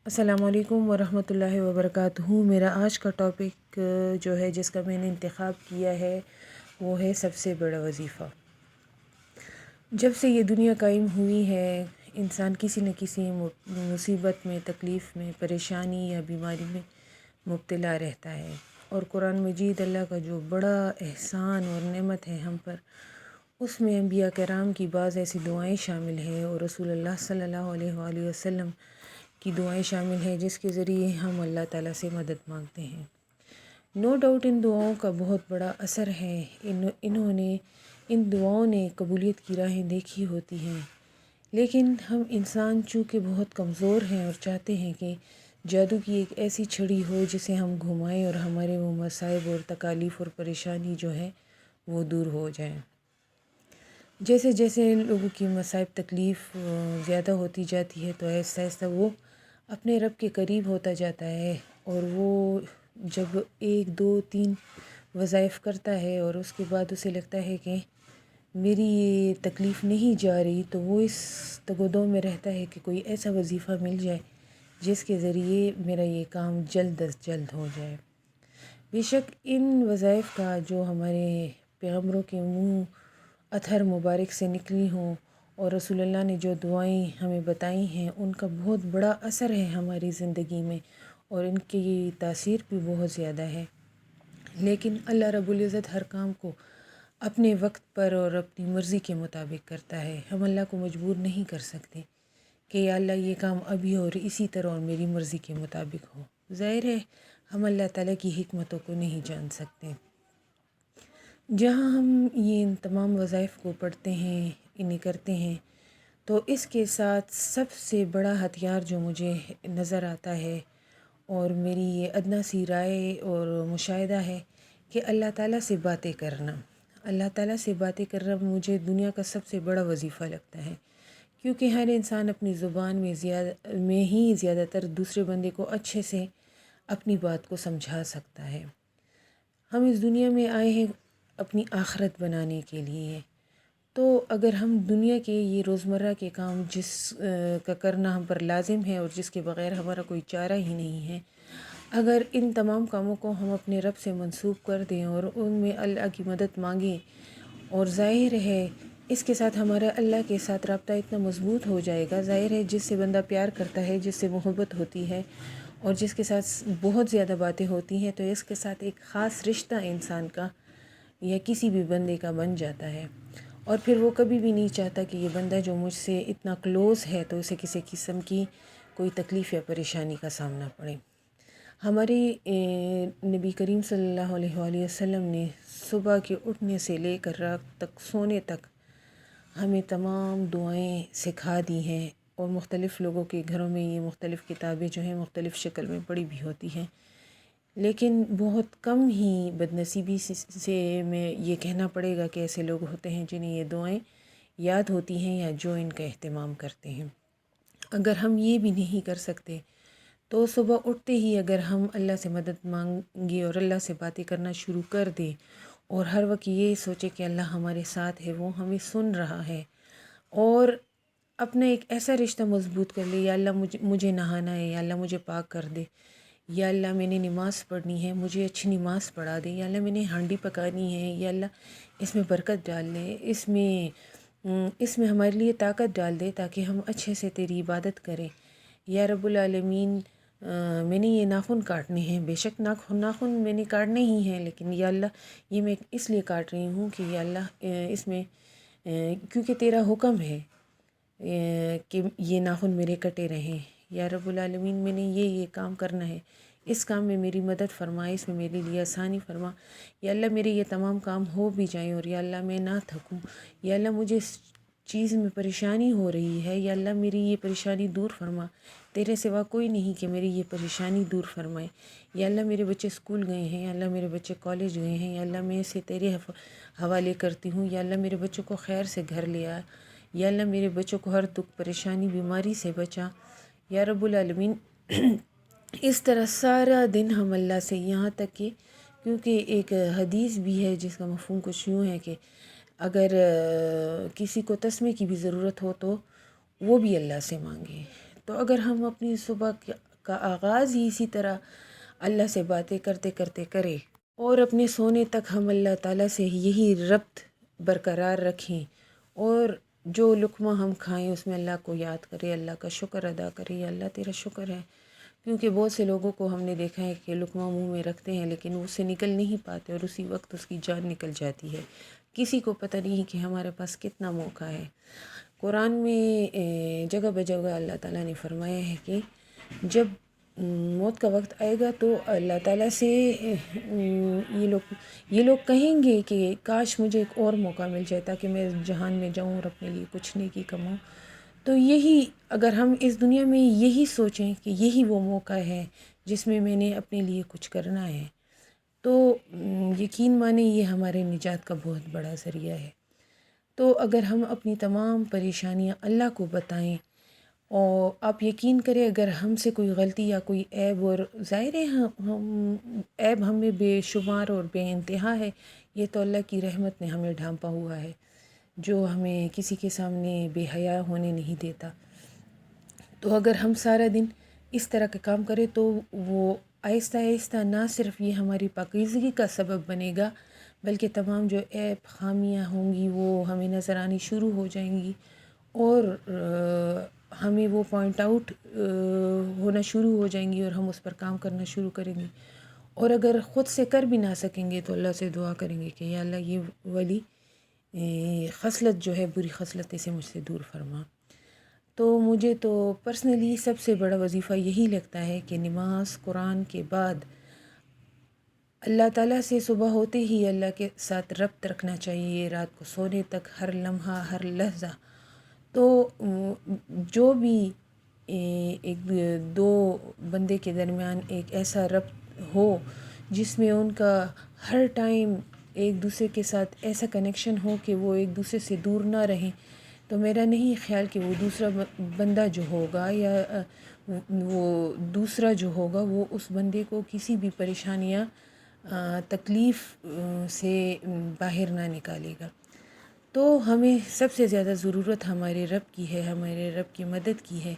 السلام علیکم ورحمۃ اللہ وبرکاتہ۔ میرا آج کا ٹاپک جو ہے جس کا میں نے انتخاب کیا ہے وہ ہے سب سے بڑا وظیفہ۔ جب سے یہ دنیا قائم ہوئی ہے انسان کسی نہ کسی مصیبت میں، تکلیف میں، پریشانی یا بیماری میں مبتلا رہتا ہے، اور قرآن مجید اللہ کا جو بڑا احسان اور نعمت ہے ہم پر، اس میں انبیاء کرام کی بعض ایسی دعائیں شامل ہیں اور رسول اللہ صلی اللہ علیہ وآلہ وسلم کی دعائیں شامل ہیں جس کے ذریعے ہم اللہ تعالیٰ سے مدد مانگتے ہیں۔ نو ڈاؤٹ ان دعاؤں کا بہت بڑا اثر ہے۔ ان دعاؤں نے قبولیت کی راہیں دیکھی ہوتی ہیں، لیکن ہم انسان چونکہ بہت کمزور ہیں اور چاہتے ہیں کہ جادو کی ایک ایسی چھڑی ہو جسے ہم گھمائیں اور ہمارے وہ مصائب اور تکالیف اور پریشانی جو ہے وہ دور ہو جائیں۔ جیسے جیسے لوگوں کی مصائب تکلیف زیادہ ہوتی جاتی ہے تو آہستہ آہستہ وہ اپنے رب کے قریب ہوتا جاتا ہے، اور وہ جب 1 2 3 وظائف کرتا ہے اور اس کے بعد اسے لگتا ہے کہ میری یہ تکلیف نہیں جا رہی، تو وہ اس تگ و دو میں رہتا ہے کہ کوئی ایسا وظیفہ مل جائے جس کے ذریعے میرا یہ کام جلد از جلد ہو جائے۔ بے شک ان وظائف کا جو ہمارے پیغمبروں کے منہ اطہر مبارک سے نکلی ہوں اور رسول اللہ نے جو دعائیں ہمیں بتائی ہیں ان کا بہت بڑا اثر ہے ہماری زندگی میں، اور ان کی تاثیر بھی بہت زیادہ ہے۔ لیکن اللہ رب العزت ہر کام کو اپنے وقت پر اور اپنی مرضی کے مطابق کرتا ہے۔ ہم اللہ کو مجبور نہیں کر سکتے کہ یا اللہ یہ کام ابھی اور اسی طرح اور میری مرضی کے مطابق ہو۔ ظاہر ہے ہم اللہ تعالیٰ کی حکمتوں کو نہیں جان سکتے۔ جہاں ہم ان تمام وظائف کو پڑھتے ہیں، انہیں کرتے ہیں، تو اس کے ساتھ سب سے بڑا ہتھیار جو مجھے نظر آتا ہے اور میری یہ ادنیٰ سی رائے اور مشاہدہ ہے کہ اللہ تعالیٰ سے باتیں کرنا۔ اللہ تعالیٰ سے باتیں کرنا مجھے دنیا کا سب سے بڑا وظیفہ لگتا ہے، کیونکہ ہر انسان اپنی زبان میں ہی زیادہ تر دوسرے بندے کو اچھے سے اپنی بات کو سمجھا سکتا ہے۔ ہم اس دنیا میں آئے ہیں اپنی آخرت بنانے کے لیے، تو اگر ہم دنیا کے یہ روزمرہ کے کام جس کا کرنا ہم پر لازم ہے اور جس کے بغیر ہمارا کوئی چارہ ہی نہیں ہے، اگر ان تمام کاموں کو ہم اپنے رب سے منسوب کر دیں اور ان میں اللہ کی مدد مانگیں، اور ظاہر ہے اس کے ساتھ ہمارا اللہ کے ساتھ رابطہ اتنا مضبوط ہو جائے گا۔ ظاہر ہے جس سے بندہ پیار کرتا ہے، جس سے محبت ہوتی ہے اور جس کے ساتھ بہت زیادہ باتیں ہوتی ہیں، تو اس کے ساتھ ایک خاص رشتہ انسان کا یا کسی بھی بندے کا بن جاتا ہے، اور پھر وہ کبھی بھی نہیں چاہتا کہ یہ بندہ جو مجھ سے اتنا کلوز ہے تو اسے کسی قسم کی کوئی تکلیف یا پریشانی کا سامنا پڑے۔ ہمارے نبی کریم صلی اللہ علیہ وآلہ وسلم نے صبح کے اٹھنے سے لے کر رات تک سونے تک ہمیں تمام دعائیں سکھا دی ہیں، اور مختلف لوگوں کے گھروں میں یہ مختلف کتابیں جو ہیں مختلف شکل میں پڑھی بھی ہوتی ہیں، لیکن بہت کم ہی بدنصیبی سے میں یہ کہنا پڑے گا کہ ایسے لوگ ہوتے ہیں جنہیں یہ دعائیں یاد ہوتی ہیں یا جو ان کا اہتمام کرتے ہیں۔ اگر ہم یہ بھی نہیں کر سکتے تو صبح اٹھتے ہی اگر ہم اللہ سے مدد مانگے اور اللہ سے باتیں کرنا شروع کر دیں، اور ہر وقت یہ سوچے کہ اللہ ہمارے ساتھ ہے، وہ ہمیں سن رہا ہے، اور اپنا ایک ایسا رشتہ مضبوط کر لے، یا اللہ مجھے نہانا ہے، یا اللہ مجھے پاک کر دے، یا اللہ میں نے نماز پڑھنی ہے مجھے اچھی نماز پڑھا دے، یا اللہ میں نے ہانڈی پکانی ہے، یا اللہ اس میں برکت ڈال دے، اس میں ہمارے لیے طاقت ڈال دے تاکہ ہم اچھے سے تیری عبادت کریں۔ یا رب العالمین میں نے یہ ناخن کاٹنے ہیں، بے شک ناخن میں نے کاٹنے ہی ہیں، لیکن یا اللہ یہ میں اس لیے کاٹ رہی ہوں کہ یا اللہ اس میں کیونکہ تیرا حکم ہے کہ یہ ناخن میرے کٹے رہیں۔ یا رب العالمین میں نے یہ کام کرنا ہے، اس کام میں میری مدد فرما، اس میں میرے لیے آسانی فرما۔ یا اللہ میرے یہ تمام کام ہو بھی جائیں اور یا اللہ میں نہ تھکوں، یا اللہ مجھے اس چیز میں پریشانی ہو رہی ہے، یا اللہ میری یہ پریشانی دور فرما، تیرے سوا کوئی نہیں کہ میری یہ پریشانی دور فرمائے۔ یا اللہ میرے بچے اسکول گئے ہیں، یا اللہ میرے بچے کالج گئے ہیں، یا اللہ میں اسے تیرے حوالے کرتی ہوں، یا اللہ میرے بچوں کو خیر سے گھر لے آ، یا اللہ میرے بچوں کو ہر دکھ پریشانی بیماری سے بچا۔ یا رب العالمین اس طرح سارا دن ہم اللہ سے، یہاں تک کہ کیونکہ ایک حدیث بھی ہے جس کا مفہوم کچھ یوں ہے کہ اگر کسی کو تسمے کی بھی ضرورت ہو تو وہ بھی اللہ سے مانگے۔ تو اگر ہم اپنی صبح کا آغاز ہی اسی طرح اللہ سے باتیں کرتے کرتے کرے، اور اپنے سونے تک ہم اللہ تعالیٰ سے یہی ربط برقرار رکھیں، اور جو لقمہ ہم کھائیں اس میں اللہ کو یاد کرے، اللہ کا شکر ادا کرے، یا اللہ تیرا شکر ہے، کیونکہ بہت سے لوگوں کو ہم نے دیکھا ہے کہ لقمہ منہ میں رکھتے ہیں لیکن وہ اس سے نکل نہیں پاتے، اور اسی وقت اس کی جان نکل جاتی ہے۔ کسی کو پتہ نہیں کہ ہمارے پاس کتنا موقع ہے۔ قرآن میں جگہ بجگہ اللہ تعالیٰ نے فرمایا ہے کہ جب موت کا وقت آئے گا تو اللہ تعالیٰ سے یہ لوگ کہیں گے کہ کاش مجھے ایک اور موقع مل جائے تاکہ میں جہان میں جاؤں اور اپنے لیے کچھ نیکی کماؤں۔ تو یہی اگر ہم اس دنیا میں یہی سوچیں کہ یہی وہ موقع ہے جس میں میں نے اپنے لیے کچھ کرنا ہے، تو یقین مانیں یہ ہمارے نجات کا بہت بڑا ذریعہ ہے۔ تو اگر ہم اپنی تمام پریشانیاں اللہ کو بتائیں، اور آپ یقین کریں اگر ہم سے کوئی غلطی یا کوئی عیب، اور ظاہر ہے عیب ہمیں بے شمار اور بے انتہا ہے، یہ تو اللہ کی رحمت نے ہمیں ڈھانپا ہوا ہے جو ہمیں کسی کے سامنے بے حیا ہونے نہیں دیتا۔ تو اگر ہم سارا دن اس طرح کے کام کریں تو وہ آہستہ آہستہ نہ صرف یہ ہماری پاکیزگی کا سبب بنے گا، بلکہ تمام جو عیب خامیاں ہوں گی وہ ہمیں نظر آنی شروع ہو جائیں گی، اور ہمیں وہ پوائنٹ آؤٹ ہونا شروع ہو جائیں گی، اور ہم اس پر کام کرنا شروع کریں گے۔ اور اگر خود سے کر بھی نہ سکیں گے تو اللہ سے دعا کریں گے کہ یا اللہ یہ والی خصلت جو ہے، بری خصلت، اسے مجھ سے دور فرما۔ تو مجھے تو پرسنلی سب سے بڑا وظیفہ یہی لگتا ہے کہ نماز قرآن کے بعد اللہ تعالیٰ سے صبح ہوتے ہی اللہ کے ساتھ ربط رکھنا چاہیے، رات کو سونے تک، ہر لمحہ، ہر لحظہ۔ تو جو بھی ایک دو بندے کے درمیان ایک ایسا ربط ہو جس میں ان کا ہر ٹائم ایک دوسرے کے ساتھ ایسا کنیکشن ہو کہ وہ ایک دوسرے سے دور نہ رہیں، تو میرا نہیں خیال کہ وہ دوسرا بندہ جو ہوگا یا وہ دوسرا جو ہوگا وہ اس بندے کو کسی بھی پریشانیاں تکلیف سے باہر نہ نکالے گا۔ تو ہمیں سب سے زیادہ ضرورت ہمارے رب کی ہے، ہمارے رب کی مدد کی ہے۔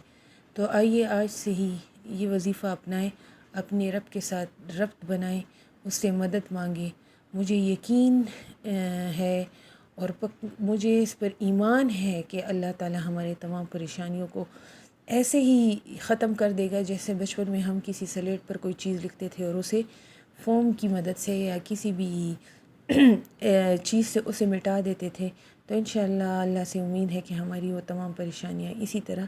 تو آئیے آج سے ہی یہ وظیفہ اپنائیں، اپنے رب کے ساتھ ربط بنائیں، اس سے مدد مانگیں۔ مجھے یقین ہے اور مجھے اس پر ایمان ہے کہ اللہ تعالی ہمارے تمام پریشانیوں کو ایسے ہی ختم کر دے گا جیسے بچپن میں ہم کسی سلیٹ پر کوئی چیز لکھتے تھے اور اسے فوم کی مدد سے یا کسی بھی چیز سے اسے مٹا دیتے تھے۔ تو انشاءاللہ اللہ سے امید ہے کہ ہماری وہ تمام پریشانیاں اسی طرح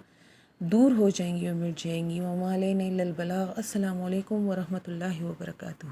دور ہو جائیں گی اور مٹ جائیں گی۔ وما علینا الا البلاغ۔ السلام علیکم ورحمۃ اللہ وبرکاتہ۔